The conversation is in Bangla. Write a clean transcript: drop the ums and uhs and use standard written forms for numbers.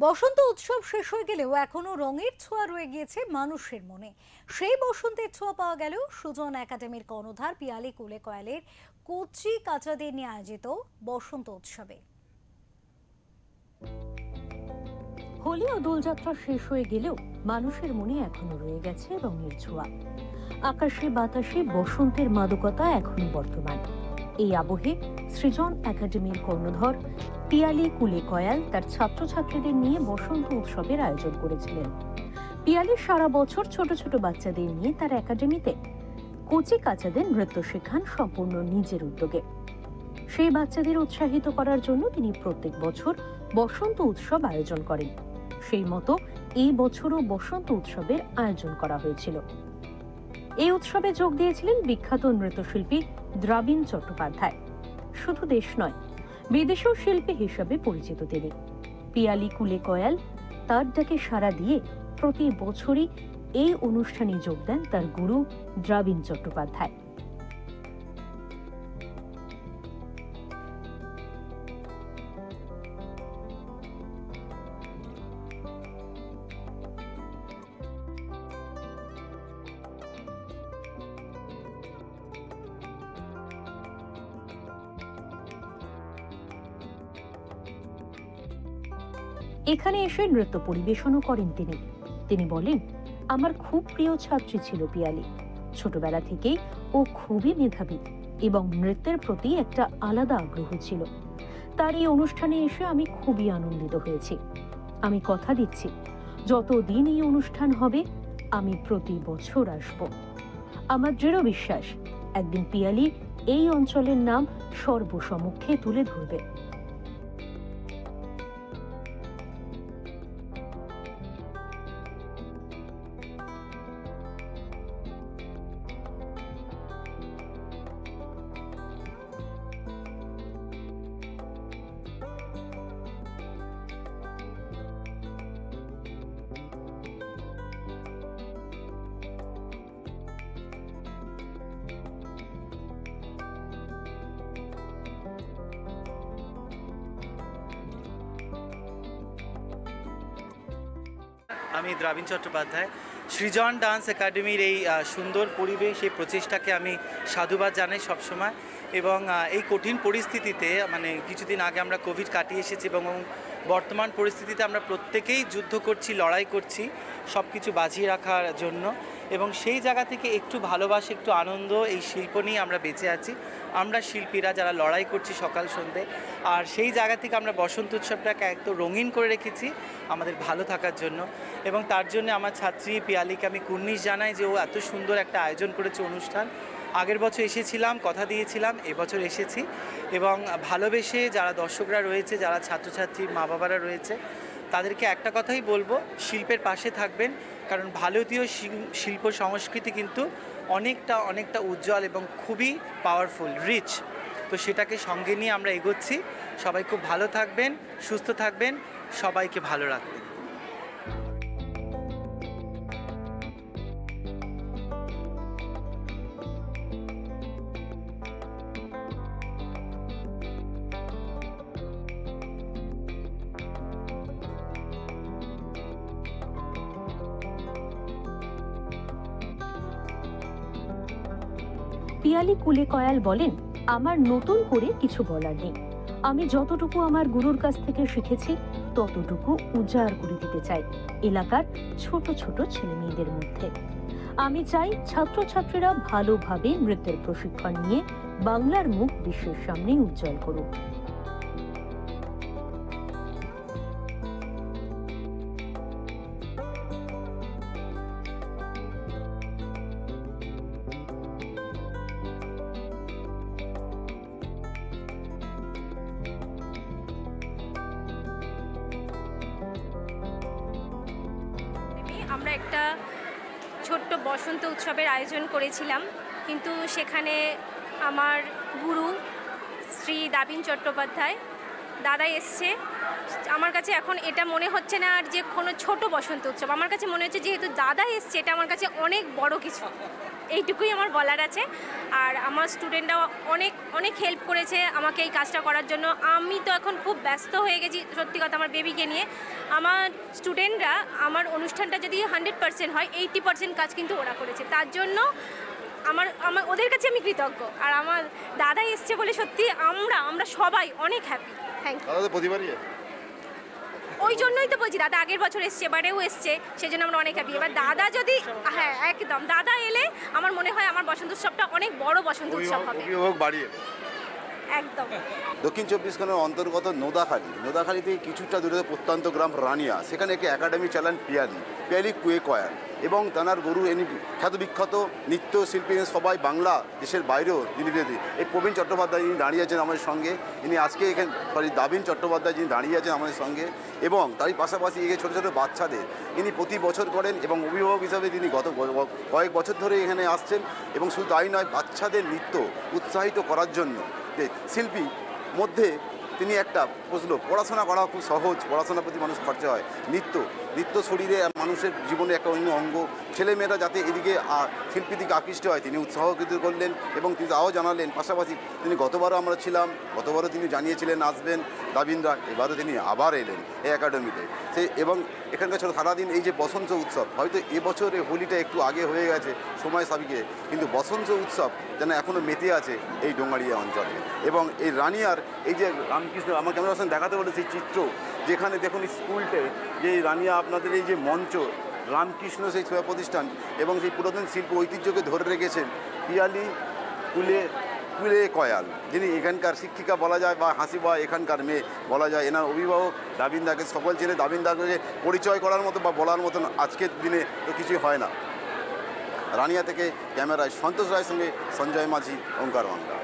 বসন্ত উৎসব শেষ হয়ে গেলেও এখনো রঙের ছোঁয়া রয়ে গিয়েছে মানুষের মনে। সেই বসন্তের ছোঁয়া পাওয়া গেল সুজন একাডেমির কর্ণধার পিয়ালি কুলে কয়ালের কচি কাঁচাদের নিয়ে আয়োজিত বসন্ত উৎসবে। হোলি ও দোলযাত্রা শেষ হয়ে গেলেও মানুষের মনে এখনো রয়ে গেছে রঙের ছোঁয়া। আকাশে বাতাসে বসন্তের মাদকতা এখনো বর্তমান। এই আবহে সৃজন একাডেমির কর্ণধর পিয়ালি কুলে কয়াল তার ছাত্রছাত্রীদের নিয়ে বসন্ত উৎসবের আয়োজন করেছিলেন। পিয়ালি সারা বছর ছোট ছোট বাচ্চাদের নিয়ে তার একাডেমিতে কচি কাচাদের নৃত্য শেখান সম্পূর্ণ নিজের উদ্যোগে। সেই বাচ্চাদের উৎসাহিত করার জন্য তিনি প্রত্যেক বছর বসন্ত উৎসব আয়োজন করেন। সেই মতো এই বছরও বসন্ত উৎসবের আয়োজন করা হয়েছিল। এই উৎসবে যোগ দিয়েছিলেন বিখ্যাত নৃত্যশিল্পী দ্রাবিণ চট্টোপাধ্যায়। শুধু দেশ নয়, বিদেশেও শিল্পী হিসাবে পরিচিত তিনি। পিয়ালি কুলে কয়াল তার ডাকে সাড়া দিয়ে প্রতি বছরই এই অনুষ্ঠানে যোগ দেন তার গুরু দ্রাবিণ চট্টোপাধ্যায়। এখানে এসে নৃত্য পরিবেশনও করেন তিনি বলেন, আমার খুব প্রিয় ছাত্রী ছিল পিয়ালি। ছোটবেলা থেকেই ও খুবই মেধাবী এবং নৃত্যের প্রতি একটা আলাদা আগ্রহ ছিল। তার এই অনুষ্ঠানে এসে আমি খুবই আনন্দিত হয়েছি। আমি কথা দিচ্ছি, যতদিন এই অনুষ্ঠান হবে আমি প্রতি বছর আসব। আমার দৃঢ় বিশ্বাস একদিন পিয়ালি এই অঞ্চলের নাম সর্বসমক্ষে তুলে ধরবে। আমি দ্রাবিণ চট্টোপাধ্যায়। সৃজন ডান্স একাডেমির এই সুন্দর পরিবেশ, এই প্রচেষ্টাকে আমি সাধুবাদ জানাই সবসময়। এবং এই কঠিন পরিস্থিতিতে কিছুদিন আগে আমরা কোভিড কাটিয়ে এসেছি এবং বর্তমান পরিস্থিতিতে আমরা প্রত্যেকেই যুদ্ধ করছি, লড়াই করছি সব কিছু বাজিয়ে রাখার জন্য। এবং সেই জায়গা থেকে একটু ভালোবাসা, একটু আনন্দ, এই শিল্প নিয়ে আমরা বেঁচে আছি। আমরা শিল্পীরা যারা লড়াই করছি সকাল সন্ধ্যে, আর সেই জায়গা থেকে আমরা বসন্ত উৎসবটাকে একদম রঙিন করে রেখেছি আমাদের ভালো থাকার জন্য। এবং তার জন্য আমার ছাত্রী পিয়ালিকে আমি কুর্নিশ জানাই যে ও এত সুন্দর একটা আয়োজন করেছে অনুষ্ঠান। আগের বছর এসেছিলাম, কথা দিয়েছিলাম, এবছর এসেছি। এবং ভালোবেসে যারা দর্শকরা রয়েছে, যারা ছাত্রছাত্রী মা বাবারা রয়েছে, তাদেরকে একটা কথাই বলবো, শিল্পের পাশে থাকবেন। কারণ ভারতীয় শিল্প সংস্কৃতি কিন্তু অনেকটা উজ্জ্বল এবং খুবই পাওয়ারফুল, রিচ। তো সেটাকে সঙ্গে নিয়ে আমরা এগোচ্ছি। সবাই খুব ভালো থাকবেন, সুস্থ থাকবেন, সবাইকে ভালো রাখবেন। পিয়ালি কুলে কয়াল বলেন, আমার নতুন করে কিছু বলার নেই। আমি যতটুকু আমার গুরুর কাছ থেকে শিখেছি ততটুকু উজাড় করে দিতে চাই এলাকার ছোট ছোট ছেলে মেয়েদের মধ্যে। আমি চাই ছাত্রছাত্রীরা ভালোভাবে নৃত্যের প্রশিক্ষণ নিয়ে বাংলার মুখ বিশ্বের সামনে উজ্জ্বল করুক। আমরা একটা ছোট্ট বসন্ত উৎসবের আয়োজন করেছিলাম, কিন্তু সেখানে আমার গুরু শ্রী দ্রাবিণ চট্টোপাধ্যায় দাদা এসছে, আমার কাছে এখন এটা মনে হচ্ছে না আর যে কোনো ছোট বসন্ত উৎসব, আমার কাছে মনে হচ্ছে যেহেতু দাদা এসছে এটা আমার কাছে অনেক বড় কিছু, এইটুকুই আমার বলার আছে। আর আমার স্টুডেন্টরাও অনেক অনেক হেল্প করেছে আমাকে এই কাজটা করার জন্য। আমি তো এখন খুব ব্যস্ত হয়ে গেছি সত্যি কথা আমার বেবিকে নিয়ে। আমার স্টুডেন্টরা আমার অনুষ্ঠানটা যদি 100% হয় 80% কাজ কিন্তু ওরা করেছে, তার জন্য আমার আমার ওদের কাছে আমি কৃতজ্ঞ। আর আমার দাদা এসছে বলে সত্যি আমরা সবাই অনেক হ্যাপি। Thank you. দাদা তো প্রতিবারই ওই জন্যই তো বলছি দাদা আগের বছর এসছে, এবারেও এসছে, সেই জন্য আমরা অনেক হ্যাপি। এবার দাদা যদি, হ্যাঁ একদম, দাদা এলে আমার মনে হয় আমার বসন্ত উৎসবটা অনেক বড় বসন্ত উৎসব হবে অভিভাবক বাড়িয়ে। একদম। দক্ষিণ চব্বিশ পরগনার অন্তর্গত নোদাখালী থেকে কিছুটা দূরে প্রত্যন্ত গ্রাম রানিয়া, সেখানে একটি একাডেমি চালান পিয়ালি কুয়ে কয়াল এবং তানার গরু এনি খ্যাত বিখ্যাত নৃত্যশিল্পী সবাই বাংলা দেশের বাইরেও যিনি এই প্রবীণ চট্টোপাধ্যায় যিনি দাঁড়িয়ে আছেন আমাদের সঙ্গে, ইনি আজকে এখানে দাবিন চট্টোপাধ্যায় যিনি দাঁড়িয়ে আছেন আমাদের সঙ্গে, এবং তারই পাশাপাশি এই ছোটো ছোটো বাচ্চাদের ইনি প্রতি বছর করেন এবং অভিভাবক হিসাবে তিনি গত কয়েক বছর ধরে এখানে আসছেন। এবং শুধু তাই নয়, বাচ্চাদের নৃত্য উৎসাহিত করার জন্য শিল্পী মধ্যে তিনি একটা প্রশ্ন, পড়াশোনা করা খুব সহজ, পড়াশোনার প্রতি মানুষ খরচা হয়, নৃত্য শরীরে মানুষের জীবনে একটা অন্য অঙ্গ, ছেলেমেয়েরা যাতে এদিকে শিল্পীর দিকে আকৃষ্ট হয় তিনি উৎসাহ কিন্তু করলেন এবং তিনি তাও জানালেন। পাশাপাশি তিনি গতবারও আমরা ছিলাম, গতবারও তিনি জানিয়েছিলেন আসবেন দাবিনরা, এবারও তিনি আবার এলেন এই একাডেমিতে। এবং এখানকার ছোটো সারাদিন এই যে বসন্ত উৎসব, হয়তো এবছর এই হোলিটা একটু আগে হয়ে গেছে সময় সাবিকে, কিন্তু বসন্ত উৎসব যেন এখনও মেতে আছে এই ডোঙাড়িয়া অঞ্চলে। এবং এই রানিয়ার এই যে রামকৃষ্ণ, আমার ক্যামেরা পার্সন দেখাতে বলে সেই চিত্র, যেখানে দেখুন স্কুলটে যে রানিয়া আপনাদের এই যে মঞ্চ, রামকৃষ্ণ সেই সেবা প্রতিষ্ঠান এবং সেই পুরাতন শিল্প ঐতিহ্যকে ধরে রেখেছেন পিয়ালি কুলে কয়াল, যিনি এখানকার শিক্ষিকা বলা যায় বা হাসিবা এখানকার মেয়ে বলা যায়। এনার অভিভাবক দাবিনদাকে সকল চেনে, দাবিনদাকে পরিচয় করার মতো বা বলার মতন আজকের দিনে তো কিছুই হয় না। রানিয়া থেকে ক্যামেরায় সন্তোষ রায়ের সঙ্গে সঞ্জয় মাঝি, ওঙ্কার বাংলা।